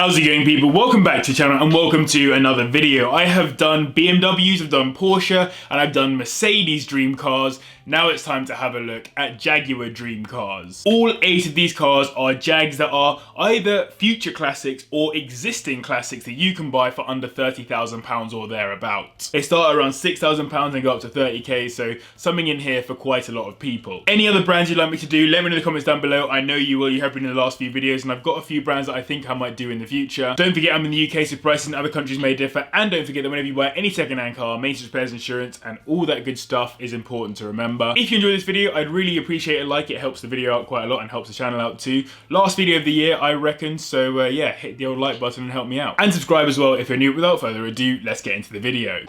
How's it going, people? Welcome back to the channel and welcome to another video. I have done BMWs, I've done Porsche, and I've done Mercedes dream cars. Now it's time to have a look at Jaguar dream cars. All 8 of these cars are Jags that are either future classics or existing classics that you can buy for under £30,000 or thereabouts. They start around £6,000 and go up to 30k, so something in here for quite a lot of people. Any other brands you'd like me to do, let me know in the comments down below. I know you will, you have been in the last few videos, and I've got a few brands that I think I might do in the future. Don't forget I'm in the UK, so prices in other countries may differ, and don't forget that whenever you buy any second-hand car, maintenance, repairs, insurance, and all that good stuff is important to remember. If you enjoyed this video, I'd really appreciate a like. It helps the video out quite a lot and helps the channel out too. Last video of the year, I reckon, so yeah, hit the old like button and help me out. And subscribe as well if you're new. Without further ado, let's get into the video.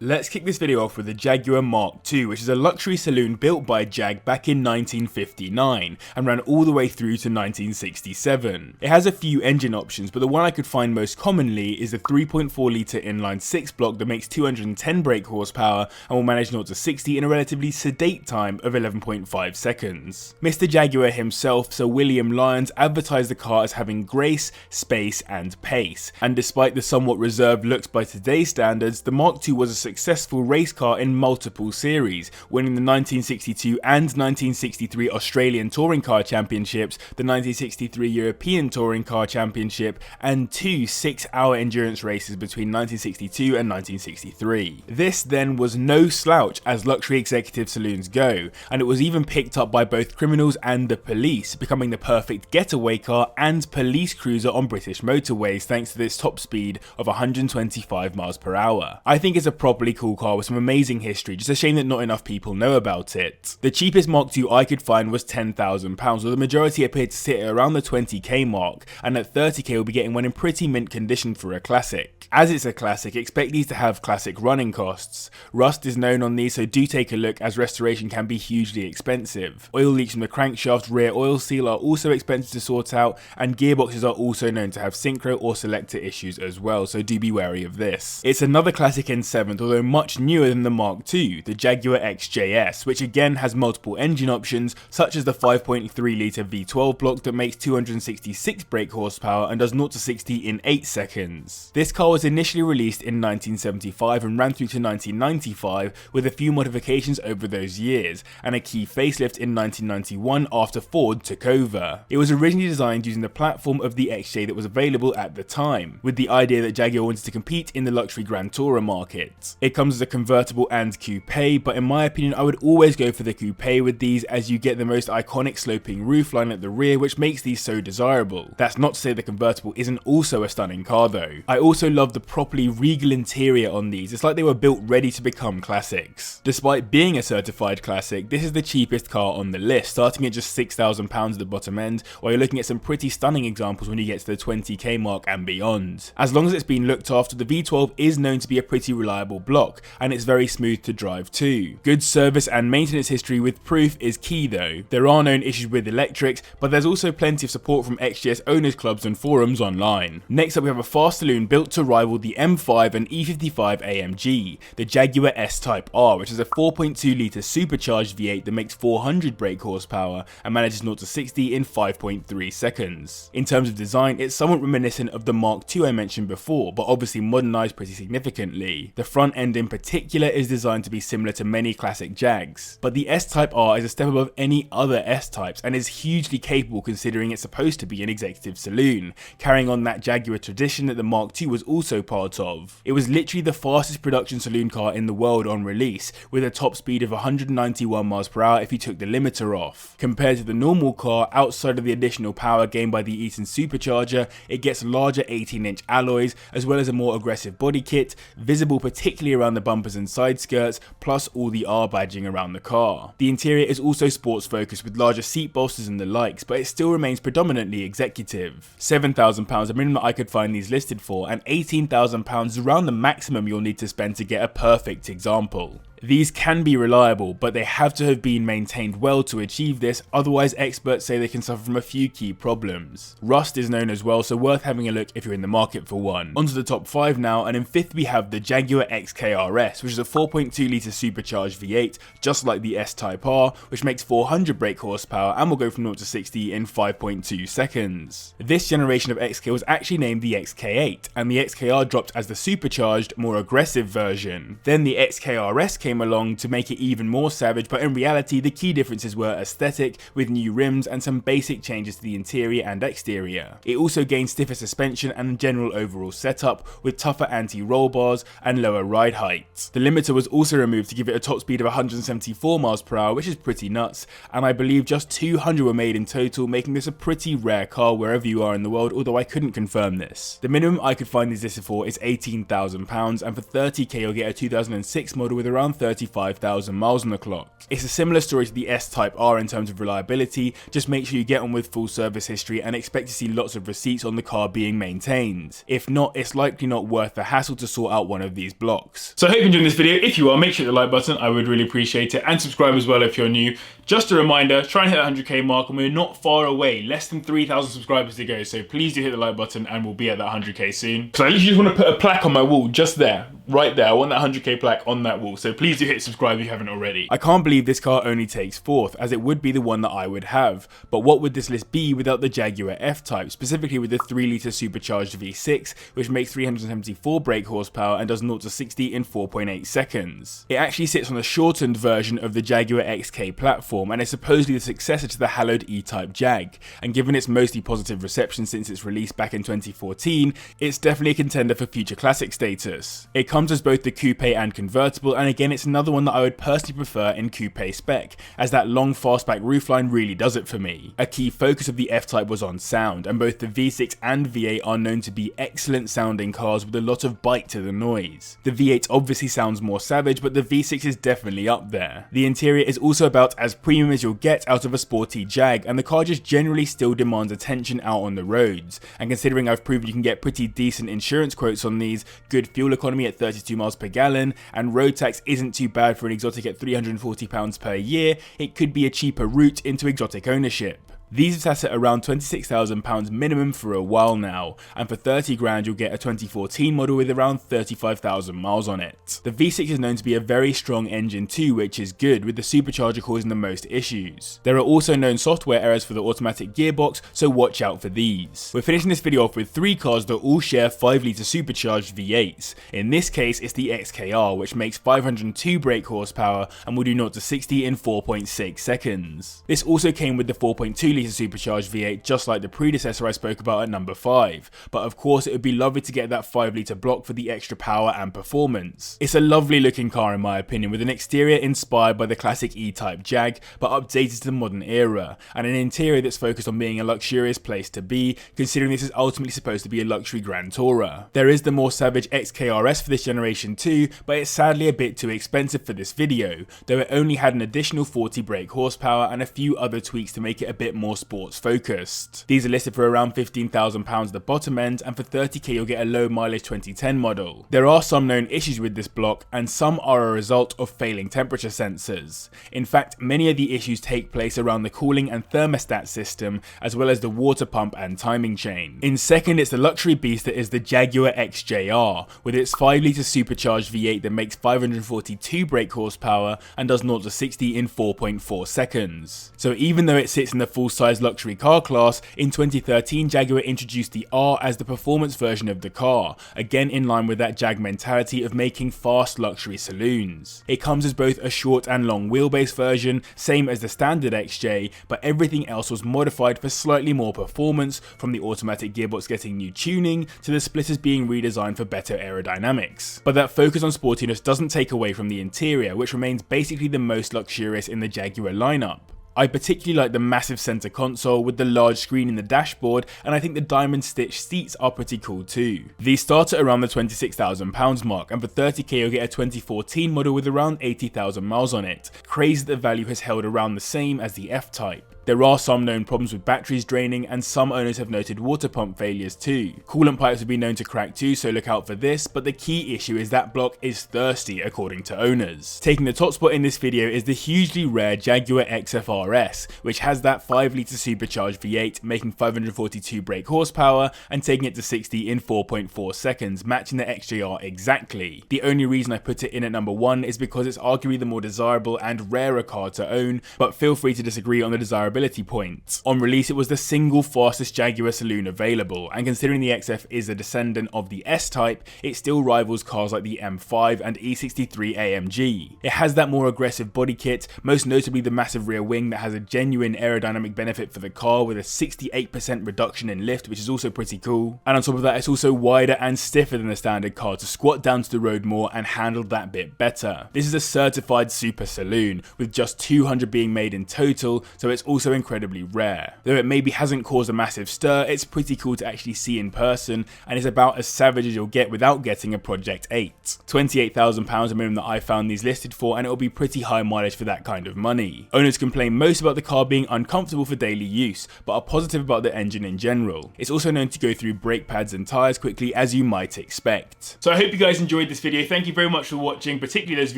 Let's kick this video off with the Jaguar Mark II, which is a luxury saloon built by Jag back in 1959 and ran all the way through to 1967. It has a few engine options, but the one I could find most commonly is the 3.4 litre inline 6 block that makes 210 brake horsepower and will manage 0 to 60 in a relatively sedate time of 11.5 seconds. Mr. Jaguar himself, Sir William Lyons, advertised the car as having grace, space and pace, and despite the somewhat reserved looks by today's standards, the Mark II was a successful race car in multiple series, winning the 1962 and 1963 Australian Touring Car Championships, the 1963 European Touring Car Championship, and 2 6-hour endurance races between 1962 and 1963. This then was no slouch as luxury executive saloons go, and it was even picked up by both criminals and the police, becoming the perfect getaway car and police cruiser on British motorways thanks to its top speed of 125 miles per hour. I think it's a properly cool car with some amazing history, just a shame that not enough people know about it. The cheapest Mark II I could find was £10,000, while the majority appeared to sit around the 20k mark, and at 30k we'll be getting one in pretty mint condition for a classic. As it's a classic, expect these to have classic running costs. Rust is known on these, so do take a look as restoration can be hugely expensive. Oil leaks from the crankshaft, rear oil seal are also expensive to sort out, and gearboxes are also known to have synchro or selector issues as well, so do be wary of this. It's another classic in 7th, although much newer than the Mark II, the Jaguar XJS, which again has multiple engine options such as the 5.3 litre V12 block that makes 266 brake horsepower and does 0 to 60 in 8 seconds. This car was initially released in 1975 and ran through to 1995 with a few modifications over those years and a key facelift in 1991 after Ford took over. It was originally designed using the platform of the XJ that was available at the time, with the idea that Jaguar wanted to compete in the luxury Grand Tourer market. It comes as a convertible and coupe, but in my opinion I would always go for the coupe with these, as you get the most iconic sloping roofline at the rear, which makes these so desirable. That's not to say the convertible isn't also a stunning car though. I also love the properly regal interior on these. It's like they were built ready to become classics. Despite being a certified classic, this is the cheapest car on the list, starting at just £6,000 at the bottom end, while you're looking at some pretty stunning examples when you get to the 20k mark and beyond. As long as it's been looked after, the V12 is known to be a pretty reliable block, and it's very smooth to drive too. Good service and maintenance history with proof is key though. There are known issues with electrics, but there's also plenty of support from XJS owners clubs and forums online. Next up we have a fast saloon built to rival the M5 and E55 AMG, the Jaguar S-Type R, which is a 4.2 litre supercharged V8 that makes 400 brake horsepower and manages 0 to 60 in 5.3 seconds. In terms of design, it's somewhat reminiscent of the Mark II I mentioned before, but obviously modernised pretty significantly. The front end in particular is designed to be similar to many classic Jags, but the S-Type R is a step above any other S-Types and is hugely capable considering it's supposed to be an executive saloon, carrying on that Jaguar tradition that the Mark II was also part of. It was literally the fastest production saloon car in the world on release, with a top speed of 191 miles per hour if you took the limiter off. Compared to the normal car, outside of the additional power gained by the Eaton supercharger, it gets larger 18-inch alloys as well as a more aggressive body kit, visible particularly around the bumpers and side skirts, plus all the R badging around the car. The interior is also sports focused with larger seat bolsters and the likes, but it still remains predominantly executive. £7,000 a minimum that I could find these listed for, and £18,000 is around the maximum you'll need to spend to get a perfect example. These can be reliable, but they have to have been maintained well to achieve this, otherwise experts say they can suffer from a few key problems. Rust is known as well, so worth having a look if you're in the market for one. Onto the top 5 now, and in 5th we have the Jaguar XKR-S, which is a 4.2 litre supercharged V8, just like the S-Type R, which makes 400 brake horsepower and will go from 0 to 60 in 5.2 seconds. This generation of XK was actually named the XK8, and the XKR dropped as the supercharged, more aggressive version. Then the XKR-S came along to make it even more savage, but in reality the key differences were aesthetic, with new rims and some basic changes to the interior and exterior. It also gained stiffer suspension and general overall setup, with tougher anti-roll bars and lower ride height. The limiter was also removed to give it a top speed of 174 miles per hour, which is pretty nuts, and I believe just 200 were made in total, making this a pretty rare car wherever you are in the world, although I couldn't confirm this. The minimum I could find these listed for is £18,000, and for 30k you'll get a 2006 model with around 35,000 miles on the clock. It's a similar story to the S-Type R in terms of reliability, just make sure you get on with full service history and expect to see lots of receipts on the car being maintained. If not, it's likely not worth the hassle to sort out one of these blocks. So I hope you enjoyed this video. If you are, make sure to hit the like button, I would really appreciate it, and subscribe as well if you're new. Just a reminder, try and hit the 100k mark, and we're not far away, less than 3,000 subscribers to go, so please do hit the like button and we'll be at that 100k soon. So I literally just want to put a plaque on my wall, just there, right there. I want that 100k plaque on that wall, so please do hit subscribe if you haven't already. I can't believe this car only takes 4th, as it would be the one that I would have, but what would this list be without the Jaguar F-Type, specifically with the 3 litre supercharged V6, which makes 374 brake horsepower and does 0 to 60 in 4.8 seconds. It actually sits on a shortened version of the Jaguar XK platform, and is supposedly the successor to the hallowed E-Type Jag, and given its mostly positive reception since its release back in 2014, it's definitely a contender for future classic status. It comes as both the coupe and convertible, and again it's another one that I would personally prefer in coupe spec, as that long fastback roofline really does it for me. A key focus of the F-Type was on sound, and both the V6 and V8 are known to be excellent sounding cars with a lot of bite to the noise. The V8 obviously sounds more savage, but the V6 is definitely up there. The interior is also about as premium as you'll get out of a sporty Jag, and the car just generally still demands attention out on the roads, and considering I've proven you can get pretty decent insurance quotes on these, good fuel economy at 32 miles per gallon, and road tax isn't too bad for an exotic at £340 per year, it could be a cheaper route into exotic ownership. These have sat at around £26,000 minimum for a while now, and for 30 grand you'll get a 2014 model with around 35,000 miles on it. The V6 is known to be a very strong engine too, which is good, with the supercharger causing the most issues. There are also known software errors for the automatic gearbox, so watch out for these. We're finishing this video off with 3 cars that all share 5 litre supercharged V8s. In this case it's the XKR, which makes 502 brake horsepower and will do 0 to 60 in 4.6 seconds. This also came with the 4.2 litre supercharged V8, just like the predecessor I spoke about at number 5, but of course it would be lovely to get that 5 litre block for the extra power and performance. It's a lovely looking car in my opinion, with an exterior inspired by the classic E-Type Jag, but updated to the modern era, and an interior that's focused on being a luxurious place to be, considering this is ultimately supposed to be a luxury Grand Tourer. There is the more savage XKR-S for this generation too, but it's sadly a bit too expensive for this video, though it only had an additional 40 brake horsepower and a few other tweaks to make it a bit more sports focused. These are listed for around £15,000 at the bottom end, and for 30k you'll get a low mileage 2010 model. There are some known issues with this block, and some are a result of failing temperature sensors. In fact, many of the issues take place around the cooling and thermostat system, as well as the water pump and timing chain. In second, it's the luxury beast that is the Jaguar XJR, with its 5 litre supercharged V8 that makes 542 brake horsepower and does 0 to 60 in 4.4 seconds. So even though it sits in the full-size luxury car class, in 2013 Jaguar introduced the R as the performance version of the car, again in line with that Jag mentality of making fast luxury saloons. It comes as both a short and long wheelbase version, same as the standard XJ, but everything else was modified for slightly more performance, from the automatic gearbox getting new tuning to the splitters being redesigned for better aerodynamics. But that focus on sportiness doesn't take away from the interior, which remains basically the most luxurious in the Jaguar lineup. I particularly like the massive center console with the large screen in the dashboard, and I think the diamond stitch seats are pretty cool too. These start at around the £26,000 mark, and for 30k you'll get a 2014 model with around 80,000 miles on it. Crazy that the value has held around the same as the F-Type. There are some known problems with batteries draining, and some owners have noted water pump failures too. Coolant pipes have been known to crack too, so look out for this, but the key issue is that block is thirsty according to owners. Taking the top spot in this video is the hugely rare Jaguar XFR-S, which has that 5 litre supercharged V8 making 542 brake horsepower and taking it to 60 in 4.4 seconds, matching the XJR exactly. The only reason I put it in at number 1 is because it's arguably the more desirable and rarer car to own, but feel free to disagree on the desirability point. On release, it was the single fastest Jaguar saloon available, and considering the XF is a descendant of the S-Type, it still rivals cars like the M5 and E63 AMG. It has that more aggressive body kit, most notably the massive rear wing that has a genuine aerodynamic benefit for the car with a 68% reduction in lift, which is also pretty cool. And on top of that, it's also wider and stiffer than the standard car to squat down to the road more and handle that bit better. This is a certified super saloon, with just 200 being made in total, so it's also incredibly rare. Though it maybe hasn't caused a massive stir, it's pretty cool to actually see in person, and is about as savage as you'll get without getting a Project 8. £28,000 a minimum that I found these listed for, and it'll be pretty high mileage for that kind of money. Owners complain most about the car being uncomfortable for daily use, but are positive about the engine in general. It's also known to go through brake pads and tyres quickly, as you might expect. So I hope you guys enjoyed this video. Thank you very much for watching, particularly those of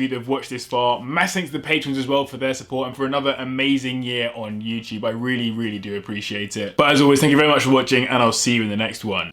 you that have watched this far. Mass thanks to the patrons as well for their support and for another amazing year on YouTube. I really do appreciate it. But as always, thank you very much for watching, and I'll see you in the next one.